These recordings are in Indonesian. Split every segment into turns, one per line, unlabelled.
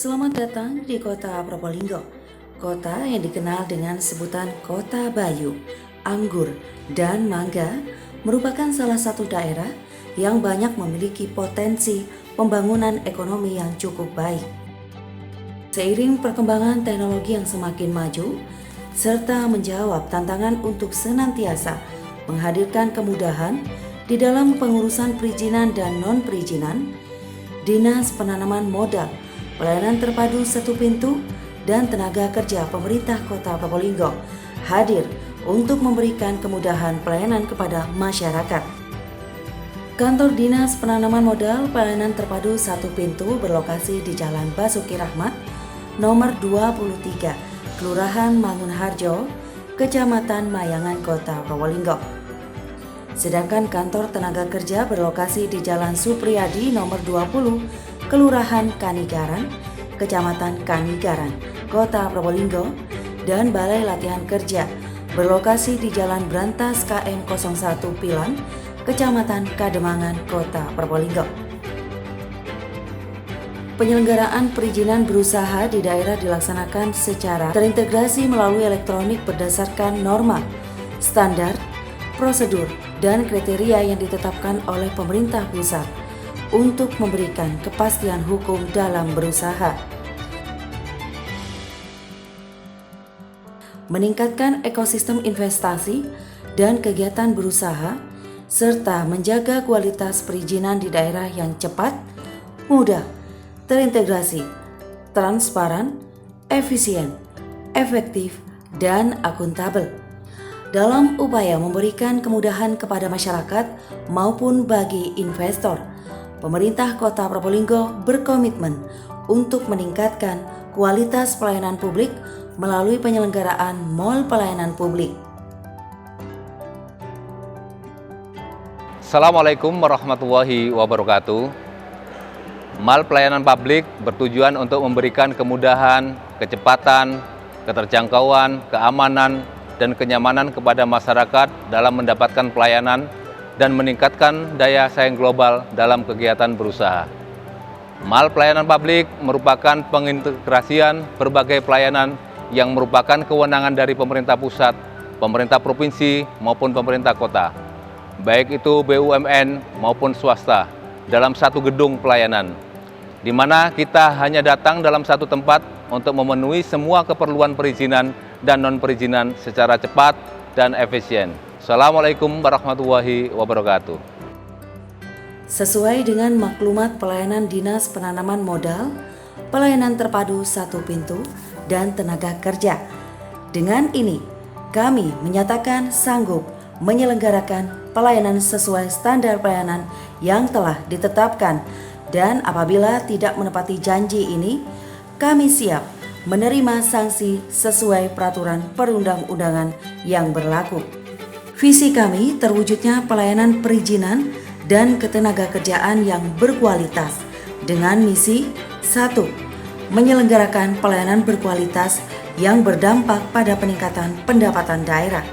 Selamat datang di kota Probolinggo, kota yang dikenal dengan sebutan Kota Bayu, Anggur, dan Mangga, merupakan salah satu daerah yang banyak memiliki potensi pembangunan ekonomi yang cukup baik. Seiring perkembangan teknologi yang semakin maju, serta menjawab tantangan untuk senantiasa menghadirkan kemudahan di dalam pengurusan perizinan dan non-perizinan, Dinas Penanaman Modal, Pelayanan Terpadu Satu Pintu, dan Tenaga Kerja Pemerintah Kota Probolinggo hadir untuk memberikan kemudahan pelayanan kepada masyarakat. Kantor Dinas Penanaman Modal Pelayanan Terpadu Satu Pintu berlokasi di Jalan Basuki Rahmat, nomor 23, Kelurahan Mangunharjo, Kecamatan Mayangan, Kota Probolinggo. Sedangkan kantor Tenaga Kerja berlokasi di Jalan Supriyadi, nomor 20, Kelurahan Kanigaran, Kecamatan Kanigaran, Kota Probolinggo, dan Balai Latihan Kerja berlokasi di Jalan Brantas KM 01 Pilang, Kecamatan Kademangan, Kota Probolinggo. Penyelenggaraan perizinan berusaha di daerah dilaksanakan secara terintegrasi melalui elektronik berdasarkan norma, standar, prosedur, dan kriteria yang ditetapkan oleh pemerintah pusat untuk memberikan kepastian hukum dalam berusaha. Meningkatkan ekosistem investasi dan kegiatan berusaha, serta menjaga kualitas perizinan di daerah yang cepat, mudah, terintegrasi, transparan, efisien, efektif, dan akuntabel. Dalam upaya memberikan kemudahan kepada masyarakat maupun bagi investor, pemerintah Kota Probolinggo berkomitmen untuk meningkatkan kualitas pelayanan publik melalui penyelenggaraan Mall Pelayanan Publik.
Assalamualaikum warahmatullahi wabarakatuh. Mall Pelayanan Publik bertujuan untuk memberikan kemudahan, kecepatan, keterjangkauan, keamanan, dan kenyamanan kepada masyarakat dalam mendapatkan pelayanan dan meningkatkan daya saing global dalam kegiatan berusaha. Mall Pelayanan Publik merupakan pengintegrasian berbagai pelayanan yang merupakan kewenangan dari pemerintah pusat, pemerintah provinsi, maupun pemerintah kota, baik itu BUMN maupun swasta, dalam satu gedung pelayanan, di mana kita hanya datang dalam satu tempat untuk memenuhi semua keperluan perizinan dan non-perizinan secara cepat dan efisien. Assalamualaikum warahmatullahi wabarakatuh.
Sesuai dengan maklumat pelayanan Dinas Penanaman Modal, Pelayanan Terpadu Satu Pintu, dan Tenaga Kerja. Dengan ini, kami menyatakan sanggup menyelenggarakan pelayanan sesuai standar pelayanan yang telah ditetapkan, dan apabila tidak menepati janji ini, kami siap menerima sanksi sesuai peraturan perundang-undangan yang berlaku. Visi kami terwujudnya pelayanan perizinan dan ketenagakerjaan yang berkualitas dengan misi 1. Menyelenggarakan pelayanan berkualitas yang berdampak pada peningkatan pendapatan daerah.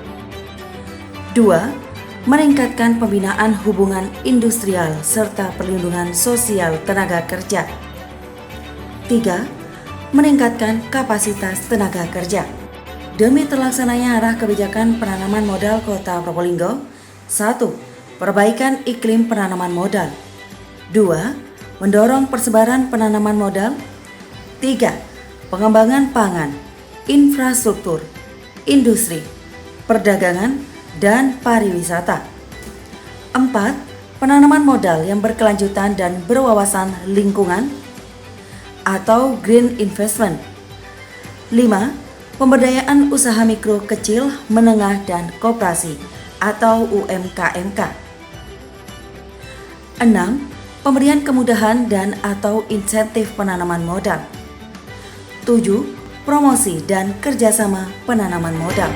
2. Meningkatkan pembinaan hubungan industrial serta perlindungan sosial tenaga kerja. 3. Meningkatkan kapasitas tenaga kerja. Demi terlaksananya arah kebijakan penanaman modal Kota Probolinggo, 1. Perbaikan iklim penanaman modal. 2. Mendorong persebaran penanaman modal. 3. Pengembangan pangan, infrastruktur, industri, perdagangan, dan pariwisata. 4. Penanaman modal yang berkelanjutan dan berwawasan lingkungan atau green investment. 5. Pemberdayaan usaha mikro, kecil, menengah, dan koperasi atau UMKMK. 6. Pemberian kemudahan dan atau insentif penanaman modal. 7. Promosi dan kerjasama penanaman modal.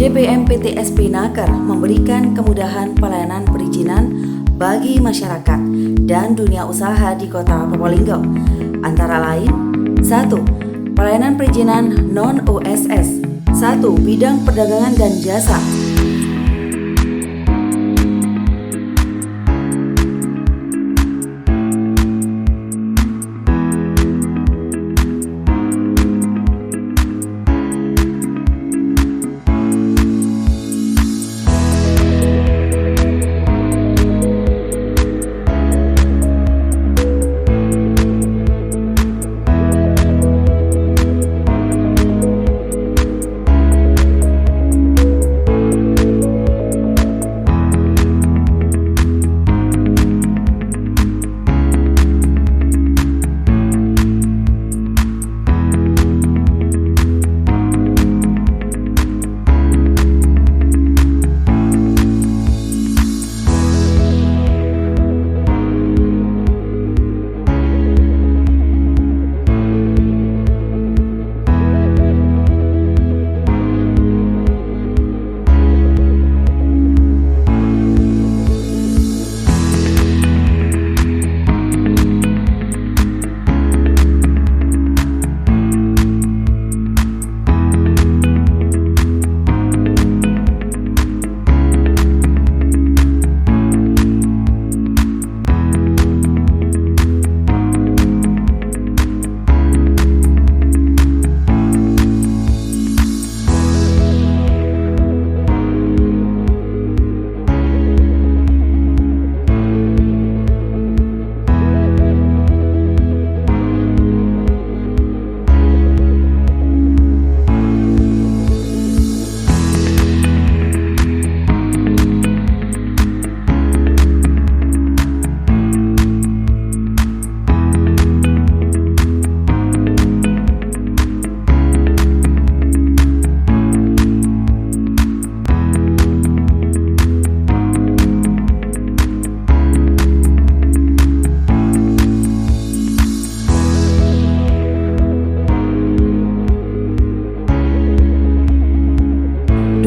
DPM PT SP Naker memberikan kemudahan pelayanan perizinan bagi masyarakat dan dunia usaha di Kota Probolinggo. Antara lain, 1. Pelayanan perizinan non-OSS. 1. Bidang perdagangan dan jasa.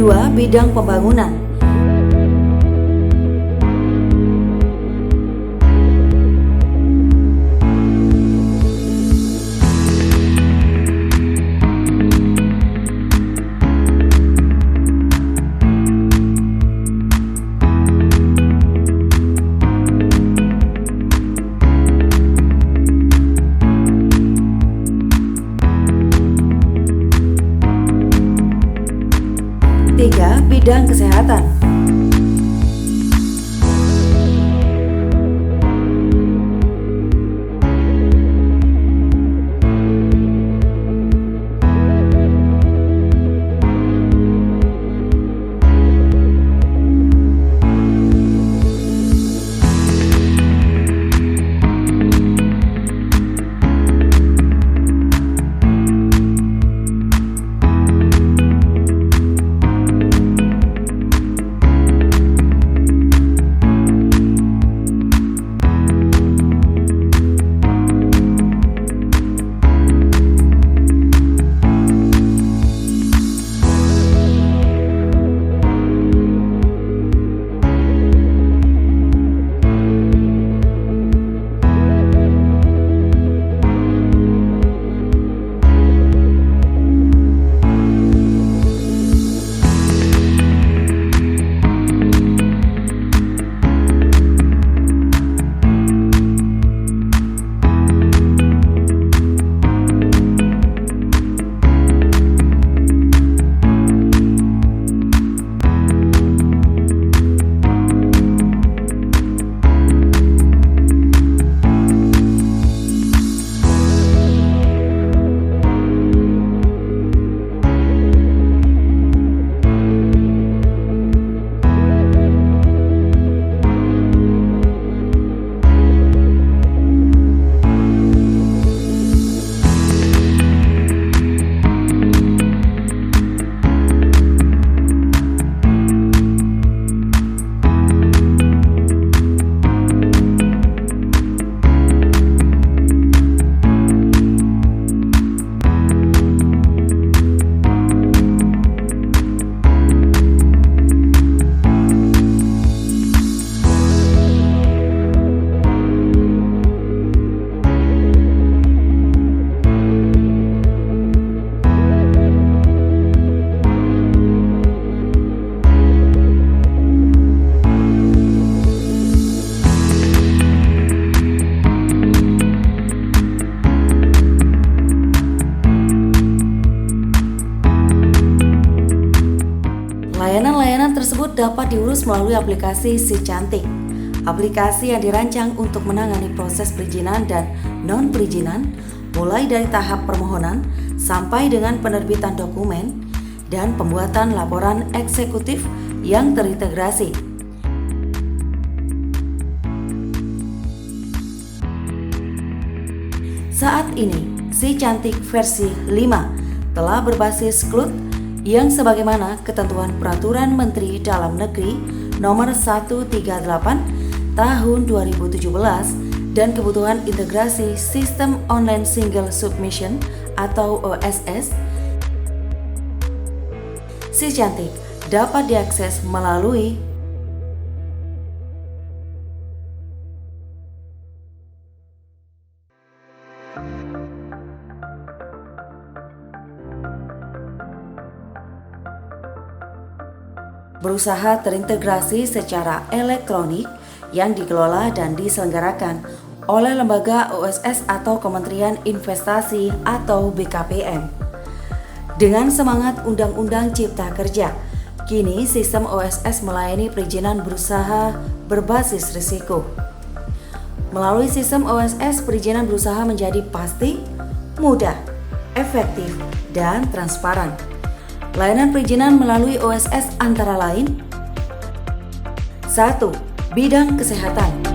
2. Bidang pembangunan. 3. Bidang kesehatan. 4. dapat diurus melalui aplikasi Si Cantik. Aplikasi yang dirancang untuk menangani proses perizinan dan non-perizinan, mulai dari tahap permohonan sampai dengan penerbitan dokumen dan pembuatan laporan eksekutif yang terintegrasi. Saat ini, Si Cantik versi 5 telah berbasis CLUD yang sebagaimana ketentuan Peraturan Menteri Dalam Negeri Nomor 138 Tahun 2017 dan kebutuhan integrasi Sistem Online Single Submission atau OSS. Si Cantik dapat diakses melalui berusaha terintegrasi secara elektronik yang dikelola dan diselenggarakan oleh lembaga OSS atau Kementerian Investasi atau BKPM. Dengan semangat Undang-Undang Cipta Kerja, kini sistem OSS melayani perizinan berusaha berbasis risiko. Melalui sistem OSS, perizinan berusaha menjadi pasti, mudah, efektif, dan transparan. Layanan perizinan melalui OSS antara lain: 1. Bidang kesehatan.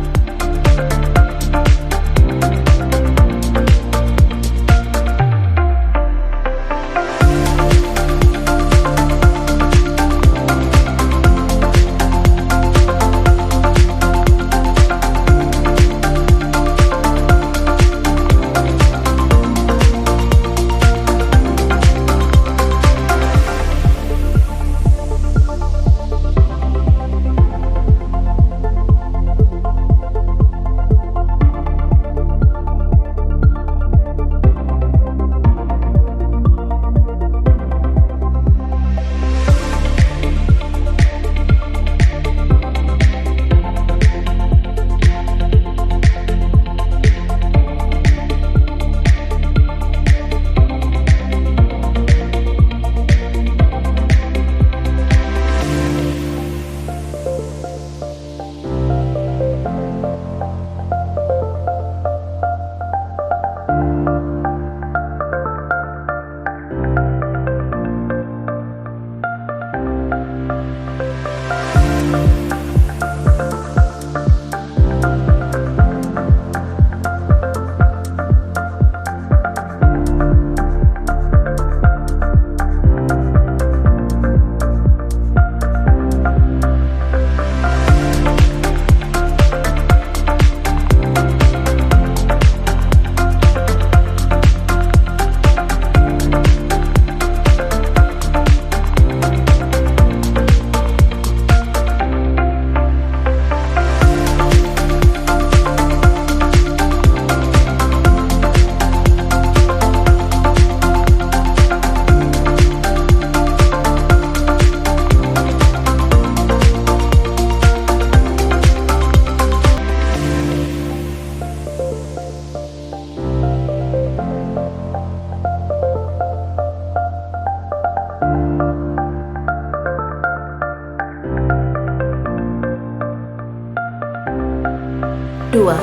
Kedua,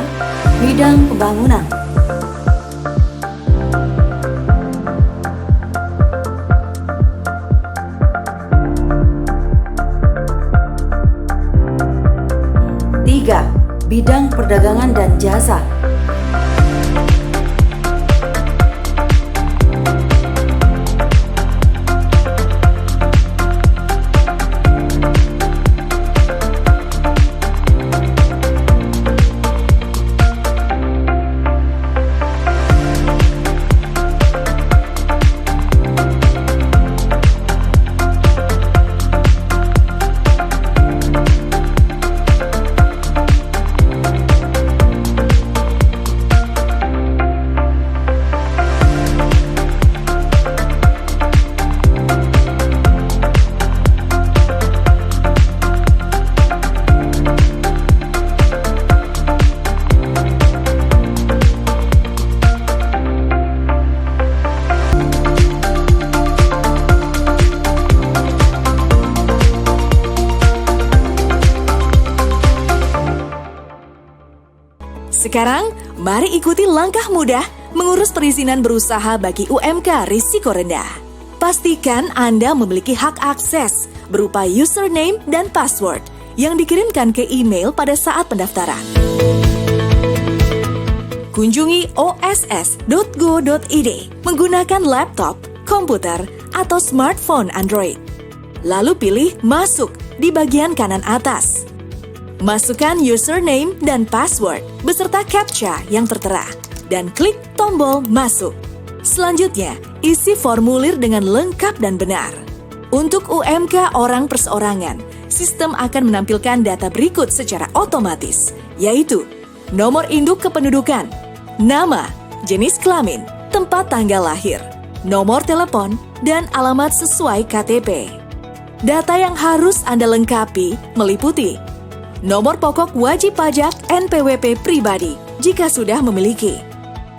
bidang pembangunan. Tiga, bidang perdagangan dan jasa.
Sekarang, mari ikuti langkah mudah mengurus perizinan berusaha bagi UMK risiko rendah. Pastikan Anda memiliki hak akses berupa username dan password yang dikirimkan ke email pada saat pendaftaran. Kunjungi oss.go.id menggunakan laptop, komputer, atau smartphone Android. Lalu pilih Masuk di bagian kanan atas. Masukkan username dan password beserta CAPTCHA yang tertera dan klik tombol Masuk. Selanjutnya, isi formulir dengan lengkap dan benar. Untuk UMK orang perseorangan, sistem akan menampilkan data berikut secara otomatis, yaitu nomor induk kependudukan, nama, jenis kelamin, tempat tanggal lahir, nomor telepon, dan alamat sesuai KTP. Data yang harus Anda lengkapi meliputi nomor pokok wajib pajak NPWP pribadi jika sudah memiliki,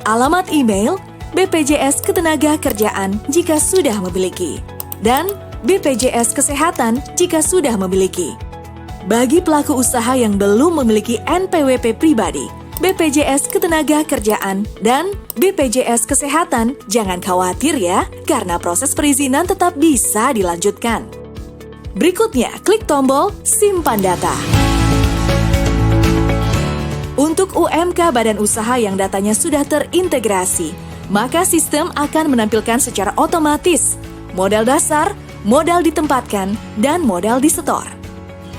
alamat email BPJS Ketenagakerjaan jika sudah memiliki, dan BPJS Kesehatan jika sudah memiliki. Bagi pelaku usaha yang belum memiliki NPWP pribadi, BPJS Ketenagakerjaan, dan BPJS Kesehatan, jangan khawatir ya, karena proses perizinan tetap bisa dilanjutkan. Berikutnya, klik tombol Simpan Data. Untuk UMK badan usaha yang datanya sudah terintegrasi, maka sistem akan menampilkan secara otomatis modal dasar, modal ditempatkan, dan modal disetor.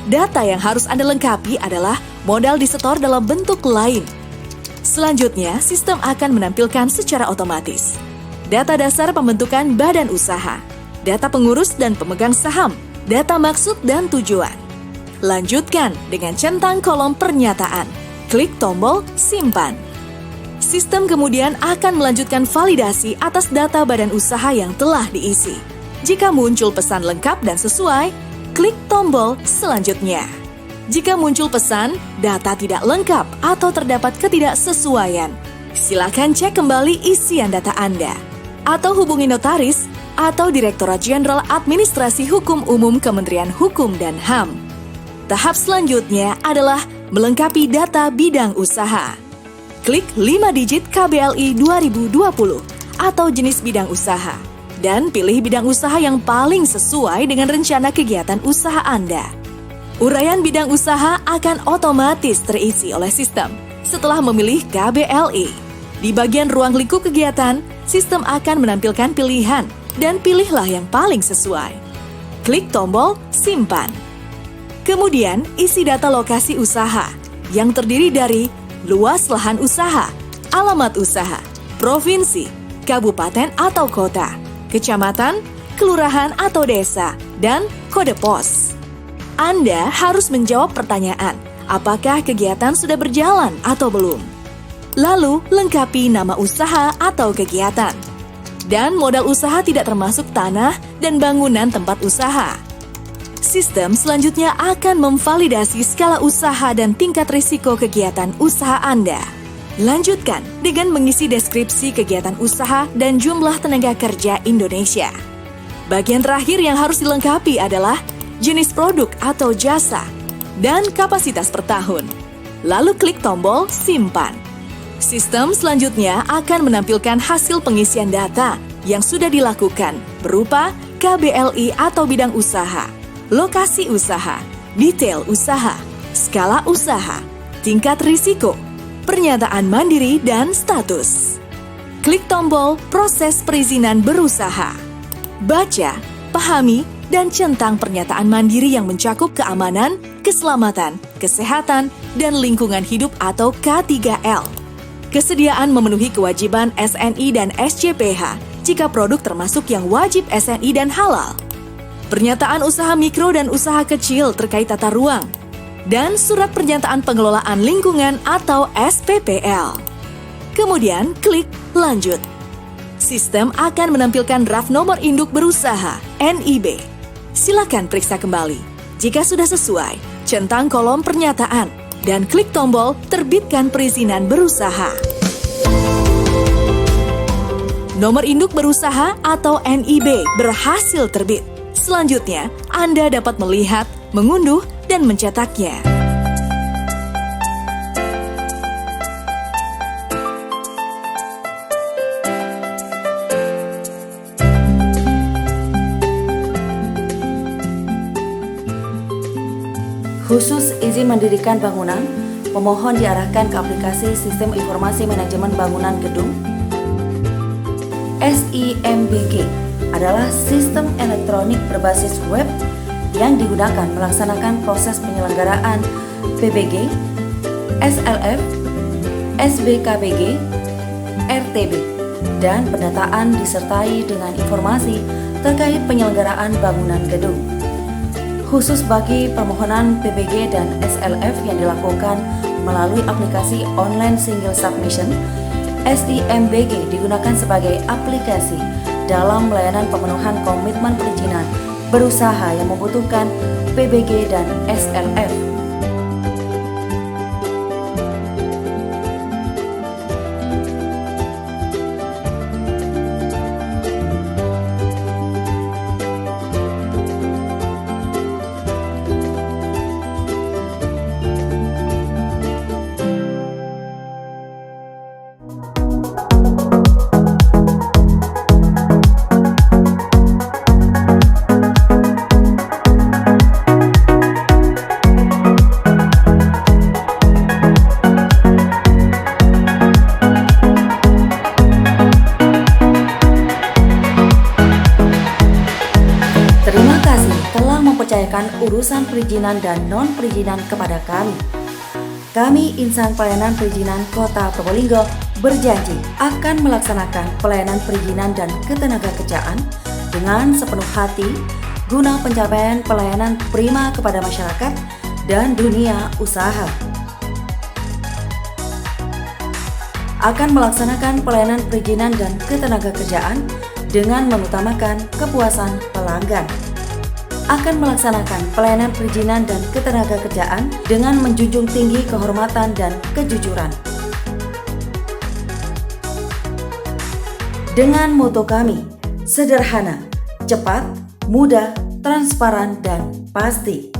Data yang harus Anda lengkapi adalah modal disetor dalam bentuk lain. Selanjutnya, sistem akan menampilkan secara otomatis data dasar pembentukan badan usaha, data pengurus dan pemegang saham, data maksud dan tujuan. Lanjutkan dengan centang kolom pernyataan. Klik tombol Simpan. Sistem kemudian akan melanjutkan validasi atas data badan usaha yang telah diisi. Jika muncul pesan lengkap dan sesuai, klik tombol Selanjutnya. Jika muncul pesan data tidak lengkap atau terdapat ketidaksesuaian, silakan cek kembali isian data Anda atau hubungi notaris atau Direktorat Jenderal Administrasi Hukum Umum Kementerian Hukum dan HAM. Tahap selanjutnya adalah melengkapi data bidang usaha. Klik 5 digit KBLI 2020 atau jenis bidang usaha dan pilih bidang usaha yang paling sesuai dengan rencana kegiatan usaha Anda. Uraian bidang usaha akan otomatis terisi oleh sistem setelah memilih KBLI. Di bagian ruang lingkup kegiatan, sistem akan menampilkan pilihan dan pilihlah yang paling sesuai. Klik tombol Simpan. Kemudian, isi data lokasi usaha yang terdiri dari luas lahan usaha, alamat usaha, provinsi, kabupaten atau kota, kecamatan, kelurahan atau desa, dan kode pos. Anda harus menjawab pertanyaan, apakah kegiatan sudah berjalan atau belum? Lalu, lengkapi nama usaha atau kegiatan. Dan modal usaha tidak termasuk tanah dan bangunan tempat usaha. Sistem selanjutnya akan memvalidasi skala usaha dan tingkat risiko kegiatan usaha Anda. Lanjutkan dengan mengisi deskripsi kegiatan usaha dan jumlah tenaga kerja Indonesia. Bagian terakhir yang harus dilengkapi adalah jenis produk atau jasa dan kapasitas per tahun. Lalu klik tombol Simpan. Sistem selanjutnya akan menampilkan hasil pengisian data yang sudah dilakukan berupa KBLI atau bidang usaha, lokasi usaha, detail usaha, skala usaha, tingkat risiko, pernyataan mandiri, dan status. Klik tombol Proses Perizinan Berusaha. Baca, pahami, dan centang pernyataan mandiri yang mencakup keamanan, keselamatan, kesehatan, dan lingkungan hidup atau K3L. Kesediaan memenuhi kewajiban SNI dan SCPH jika produk termasuk yang wajib SNI dan halal. Pernyataan usaha mikro dan usaha kecil terkait tata ruang, dan surat pernyataan pengelolaan lingkungan atau SPPL. Kemudian klik Lanjut. Sistem akan menampilkan draft nomor induk berusaha NIB. Silakan periksa kembali. Jika sudah sesuai, centang kolom pernyataan dan klik tombol Terbitkan Perizinan Berusaha. Nomor induk berusaha atau NIB berhasil terbit. Selanjutnya, Anda dapat melihat, mengunduh, dan mencetaknya.
Khusus izin mendirikan bangunan, pemohon diarahkan ke aplikasi Sistem Informasi Manajemen Bangunan Gedung. SIMBG adalah sistem elektronik berbasis web yang digunakan melaksanakan proses penyelenggaraan PBG, SLF, SBKBG, RTB, dan pendataan disertai dengan informasi terkait penyelenggaraan bangunan gedung. Khusus bagi permohonan PBG dan SLF yang dilakukan melalui aplikasi online single submission, SIMBG digunakan sebagai aplikasi dalam melayanan pemenuhan komitmen perizinan berusaha yang membutuhkan PBG dan SLF. Terima kasih telah mempercayakan urusan perizinan dan non-perizinan kepada kami. Kami Insan Pelayanan Perizinan Kota Probolinggo berjanji akan melaksanakan pelayanan perizinan dan ketenagakerjaan dengan sepenuh hati guna pencapaian pelayanan prima kepada masyarakat dan dunia usaha. Akan melaksanakan pelayanan perizinan dan ketenagakerjaan dengan mengutamakan kepuasan pelanggan. Akan melaksanakan pelayanan perizinan dan ketenagakerjaan dengan menjunjung tinggi kehormatan dan kejujuran. Dengan moto kami, sederhana, cepat, mudah, transparan, dan pasti.